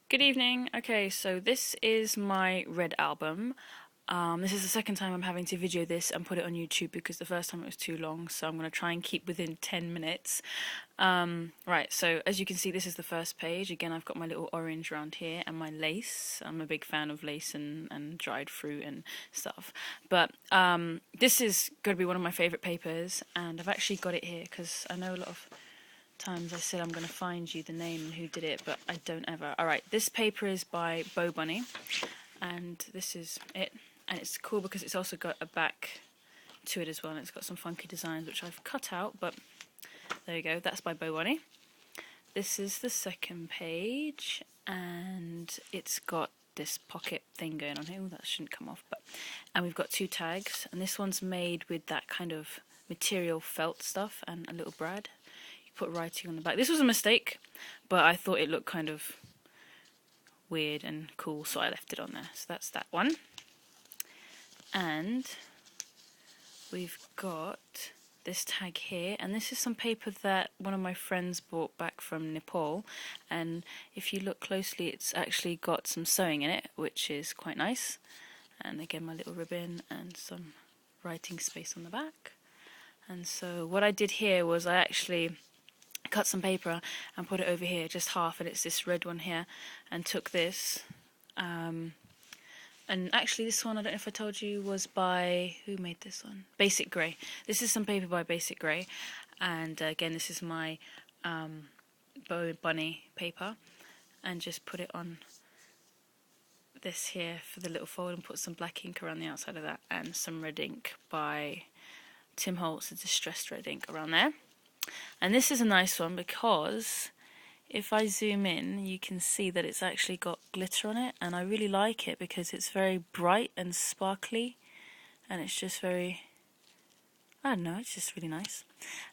Good evening. Okay, so this is my red album. This is the second time I'm having to video this and put it on YouTube because the first time it was too long, so I'm going to try and keep within 10 minutes. Right, so as you can see, this is the first page. Again, I've got my little orange around here and my lace. I'm a big fan of lace and dried fruit and stuff. But this is going to be one of my favourite papers, and I've actually got it here because I know a lot of times I said I'm going to find you the name and who did it, but I don't ever. Alright, this paper is by Bo Bunny, and this is it. And it's cool because it's also got a back to it as well, and it's got some funky designs which I've cut out, but there you go, that's by Bo Bunny. This is the second page, and it's got this pocket thing going on here. Ooh, that shouldn't come off, but and we've got two tags, and this one's made with that kind of material felt stuff and a little brad. Put writing on the back. This was a mistake, but I thought it looked kind of weird and cool, so I left it on there. So that's that one. And we've got this tag here, and this is some paper that one of my friends brought back from Nepal, and if you look closely it's actually got some sewing in it, which is quite nice. And again, my little ribbon and some writing space on the back. And so what I did here was I actually cut some paper and put it over here, just half, and it's this red one here, and took this and actually this one, I don't know if I told you, was by, who made this one? Basic Grey. This is some paper by Basic Grey, and again this is my Bo Bunny paper, and just put it on this here for the little fold and put some black ink around the outside of that, and some red ink by Tim Holtz, a distressed red ink around there. And this is a nice one because if I zoom in you can see that it's actually got glitter on it, and I really like it because it's very bright and sparkly, and it's just very, I don't know, it's just really nice.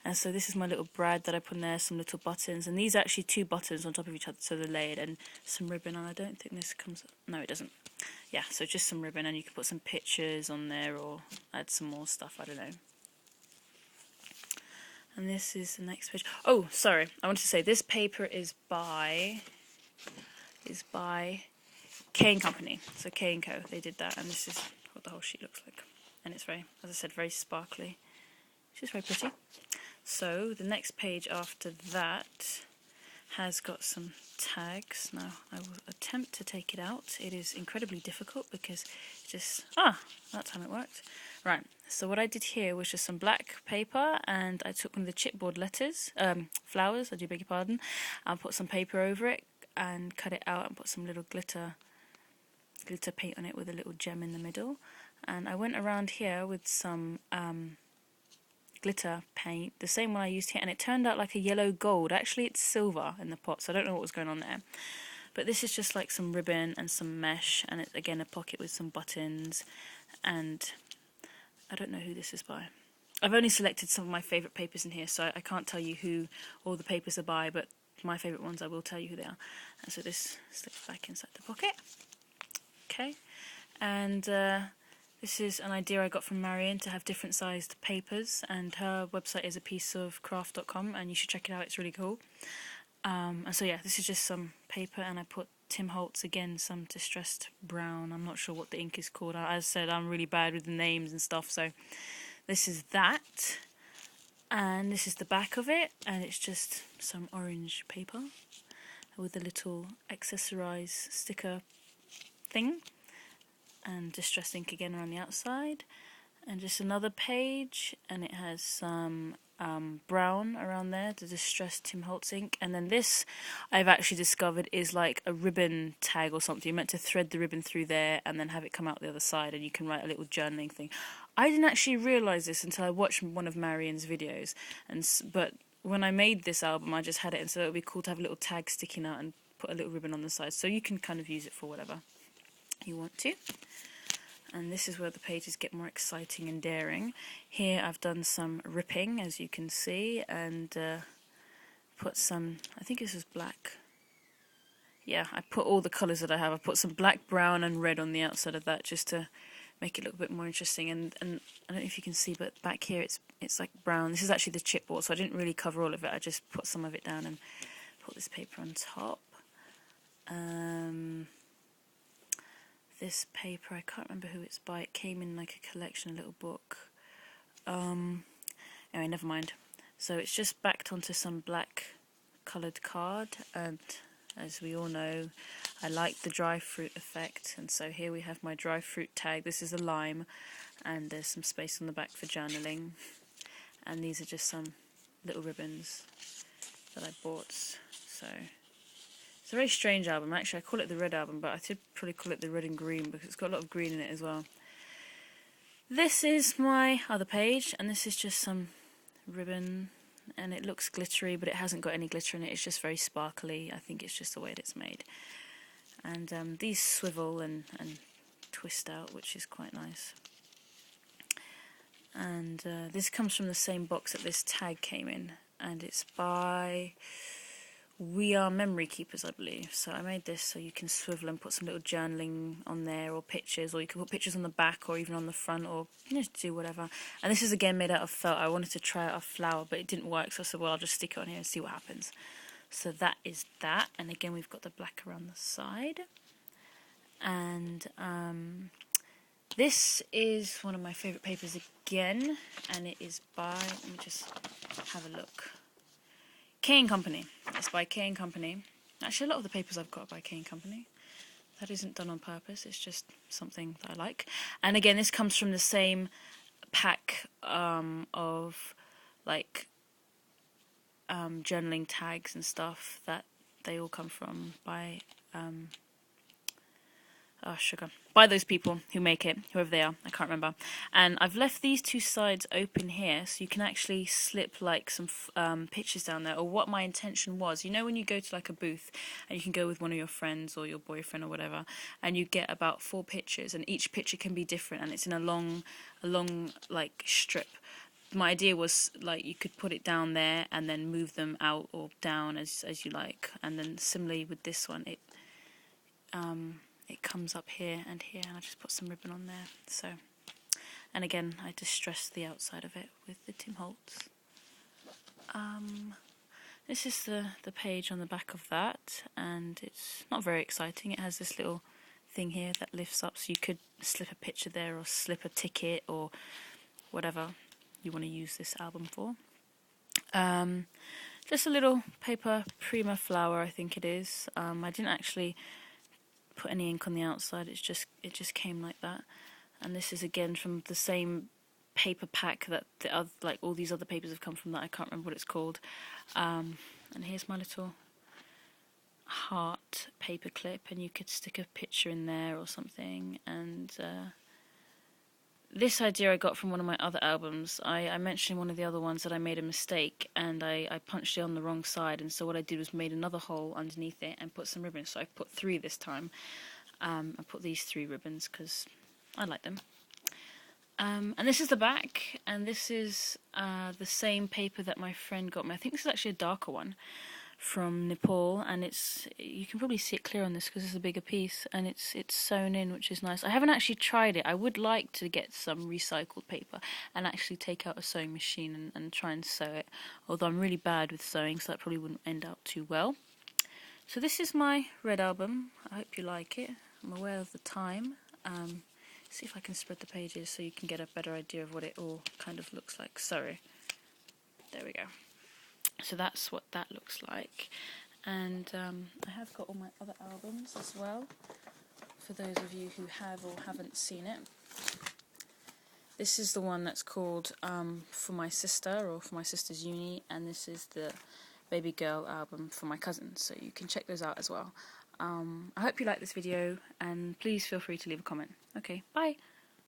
And so this is my little brad that I put in there, some little buttons, and these are actually two buttons on top of each other, so they're layered, and some ribbon, and I don't think this comes, no it doesn't. Yeah, so just some ribbon, and you can put some pictures on there or add some more stuff, I don't know. And this is the next page. Oh, sorry, I wanted to say this paper is by K & Company. So K & Co, they did that, and this is what the whole sheet looks like. And it's very, as I said, very sparkly. It's just very pretty. So the next page after that has got some tags. Now I will attempt to take it out. It is incredibly difficult because it just, that time it worked. Right, so what I did here was just some black paper, and I took one of the chipboard letters, flowers, I do beg your pardon, and put some paper over it and cut it out and put some little glitter paint on it with a little gem in the middle. And I went around here with some glitter paint, the same one I used here, and it turned out like a yellow gold. Actually it's silver in the pot, so I don't know what was going on there. But this is just like some ribbon and some mesh, and it's again a pocket with some buttons, and I don't know who this is by. I've only selected some of my favourite papers in here, so I can't tell you who all the papers are by, but my favourite ones I will tell you who they are. And so this slips back inside the pocket. Okay, and this is an idea I got from Marion to have different sized papers, and her website is apieceofcraft.com, and you should check it out, it's really cool. And so yeah, this is just some paper, and I put Tim Holtz, again, some distressed brown. I'm not sure what the ink is called. As I said, I'm really bad with the names and stuff, so this is that. And this is the back of it, and it's just some orange paper with a little accessorise sticker thing, and distressed ink again around the outside, and just another page, and it has some brown around there, the distressed Tim Holtz ink. And then this I've actually discovered is like a ribbon tag or something. You're meant to thread the ribbon through there and then have it come out the other side, and you can write a little journaling thing. I didn't actually realise this until I watched one of Marion's videos, but when I made this album I just had it, and so it would be cool to have a little tag sticking out and put a little ribbon on the side, so you can kind of use it for whatever you want to. And this is where the pages get more exciting and daring. Here I've done some ripping, as you can see, and put some, I think this is black. Yeah, I put all the colours that I have. I put some black, brown and red on the outside of that just to make it look a bit more interesting. And I don't know if you can see, but back here it's like brown. This is actually the chipboard, so I didn't really cover all of it. I just put some of it down and put this paper on top. this paper. I can't remember who it's by. It came in like a collection, a little book. Anyway, never mind. So it's just backed onto some black coloured card, and as we all know, I like the dry fruit effect, and so here we have my dry fruit tag. This is a lime, and there's some space on the back for journaling, and these are just some little ribbons that I bought. So it's a very strange album. Actually, I call it the red album, but I should probably call it the red and green because it's got a lot of green in it as well. This is my other page, and this is just some ribbon, and it looks glittery, but it hasn't got any glitter in it. It's just very sparkly. I think it's just the way that it's made. And these swivel and twist out, which is quite nice. And this comes from the same box that this tag came in, and it's by We Are Memory Keepers, I believe. So I made this so you can swivel and put some little journaling on there, or pictures, or you can put pictures on the back or even on the front, or do whatever. And this is again made out of felt. I wanted to try out a flower, but it didn't work, so I said, well, I'll just stick it on here and see what happens. So that is that, and again we've got the black around the side. And this is one of my favourite papers again, and it is by, let me just have a look, K & Company. It's by K & Company. Actually, a lot of the papers I've got are by K & Company. That isn't done on purpose, it's just something that I like. And again, this comes from the same pack of like journaling tags and stuff that they all come from by by those people who make it, whoever they are, I can't remember. And I've left these two sides open here so you can actually slip like some pictures down there, or what my intention was. You know when you go to like a booth and you can go with one of your friends or your boyfriend or whatever, and you get about 4 pictures, and each picture can be different, and it's in a long like strip. My idea was like you could put it down there and then move them out or down as you like. And then similarly with this one, it comes up here and here, and I just put some ribbon on there. So, and again, I distressed the outside of it with the Tim Holtz. This is the page on the back of that, and it's not very exciting. It has this little thing here that lifts up, so you could slip a picture there, or slip a ticket, or whatever you want to use this album for. Just a little paper Prima flower, I think it is. I didn't actually put any ink on the outside, it just came like that. And this is again from the same paper pack that the other, like all these other papers have come from, that I can't remember what it's called. And here's my little heart paper clip, and you could stick a picture in there or something. And this idea I got from one of my other albums. I mentioned in one of the other ones that I made a mistake, and I punched it on the wrong side, and so what I did was made another hole underneath it and put some ribbons. So I put 3 this time. I put these 3 ribbons because I like them. And this is the back, and this is the same paper that my friend got me. I think this is actually a darker one from Nepal, and you can probably see it clear on this because it's a bigger piece, and it's sewn in, which is nice. I haven't actually tried it. I would like to get some recycled paper and actually take out a sewing machine and try and sew it, although I'm really bad with sewing, so that probably wouldn't end out too well. So this is my red album. I hope you like it. I'm aware of the time. See if I can spread the pages so you can get a better idea of what it all kind of looks like. Sorry. There we go. So that's what that looks like. And I have got all my other albums as well, for those of you who have or haven't seen it. This is the one that's called For My Sister, or For My Sister's Uni, and this is the Baby Girl album for my cousin, so you can check those out as well. I hope you like this video, and please feel free to leave a comment. Okay, bye!